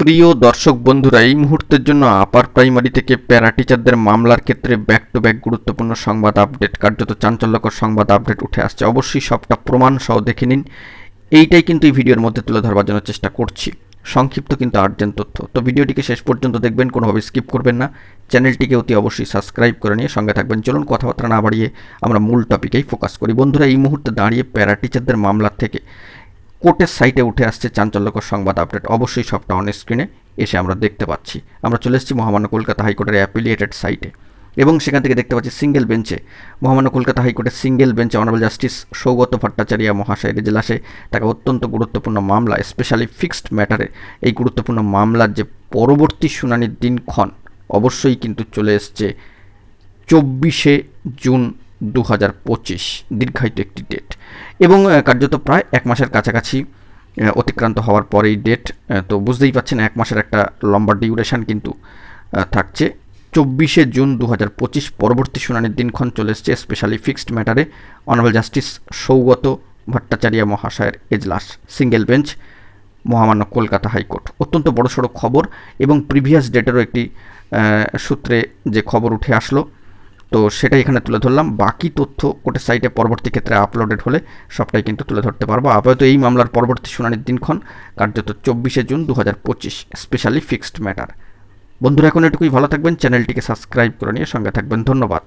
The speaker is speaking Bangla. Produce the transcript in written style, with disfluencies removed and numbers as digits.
প্রিয় দর্শক বন্ধুরা, এই মুহূর্তের জন্য আপার প্রাইমারি থেকে প্যারা টিচারদের মামলার ক্ষেত্রে ব্যাক টু ব্যাক গুরুত্বপূর্ণ সংবাদ আপডেট, কার্যত চাঞ্চল্যকর সংবাদ আপডেট উঠে আসছে। অবশ্যই সবটা প্রমাণ সহ দেখে নিন। এইটাই কিন্তু এই ভিডিওর মধ্যে তুলে ধরবার জন্য চেষ্টা করছি। সংক্ষিপ্ত কিন্তু আর্জেন্ট তথ্য, তো ভিডিওটিকে শেষ পর্যন্ত দেখবেন, কোনোভাবে স্কিপ করবেন না। চ্যানেলটিকে অতি অবশ্যই সাবস্ক্রাইব করে নিয়ে সঙ্গে থাকবেন। চলুন কথাবার্তা না বাড়িয়ে আমরা মূল টপিকেই ফোকাস করি। বন্ধুরা, এই মুহূর্তে দাঁড়িয়ে প্যারা টিচারদের মামলার থেকে কোর্টের সাইটে উঠে আসছে চাঞ্চল্যকর সংবাদ আপডেট। অবশ্যই সবটা অন স্ক্রিনে এসে আমরা দেখতে পাচ্ছি। আমরা চলে এসেছি মহামান্য কলকাতা হাইকোর্টের অ্যাপিলিয়েটেড সাইটে এবং সেখান থেকে দেখতে পাচ্ছি সিঙ্গেল বেঞ্চে মহামান্য কলকাতা হাইকোর্টের সিঙ্গেল বেঞ্চে অনারেবল জাস্টিস সৌগত ভট্টাচার্য মহাশয়ের এজলাসে থাকা অত্যন্ত গুরুত্বপূর্ণ মামলা, স্পেশালি ফিক্সড ম্যাটারে এই গুরুত্বপূর্ণ মামলার যে পরবর্তী শুনানির দিনক্ষণ অবশ্যই কিন্তু চলে এসছে 24শে জুন 2025, দীর্ঘায়িত একটি ডেট এবং কার্যত প্রায় এক মাসের কাছাকাছি অতিক্রান্ত হওয়ার পর এই ডেট, তো বুঝতেই পাচ্ছেন এক মাসের একটা লম্বা ডিউরেশন কিন্তু থাকছে। 24শে জুন 2025 পরবর্তী শুনানির দিনক্ষণ চলে এসছে স্পেশালি ফিক্সড ম্যাটারে অনারেবল জাস্টিস সৌগত ভট্টাচার্য মহাশয়ের এজলাস, সিঙ্গেল বেঞ্চ, মহামান্য কলকাতা হাইকোর্ট। অত্যন্ত বড়সড় খবর এবং প্রিভিয়াস ডেটেরও একটি সূত্রে যে খবর উঠে আসলো, তো সেটাই এখানে তুলে ধরলাম। বাকি তথ্য কোর্টের সাইটে পরবর্তী ক্ষেত্রে আপলোডেড হলে সবটাই কিন্তু তুলে ধরতে পারবো। আপাতত এই মামলার পরবর্তী শুনানির দিনক্ষণ কার্যত 24শে জুন 2025, স্পেশালি ফিক্সড ম্যাটার। বন্ধুরা, এখন এটুকুই, ভালো থাকবেন, চ্যানেলটিকে সাবস্ক্রাইব করে নিয়ে সঙ্গে থাকবেন। ধন্যবাদ।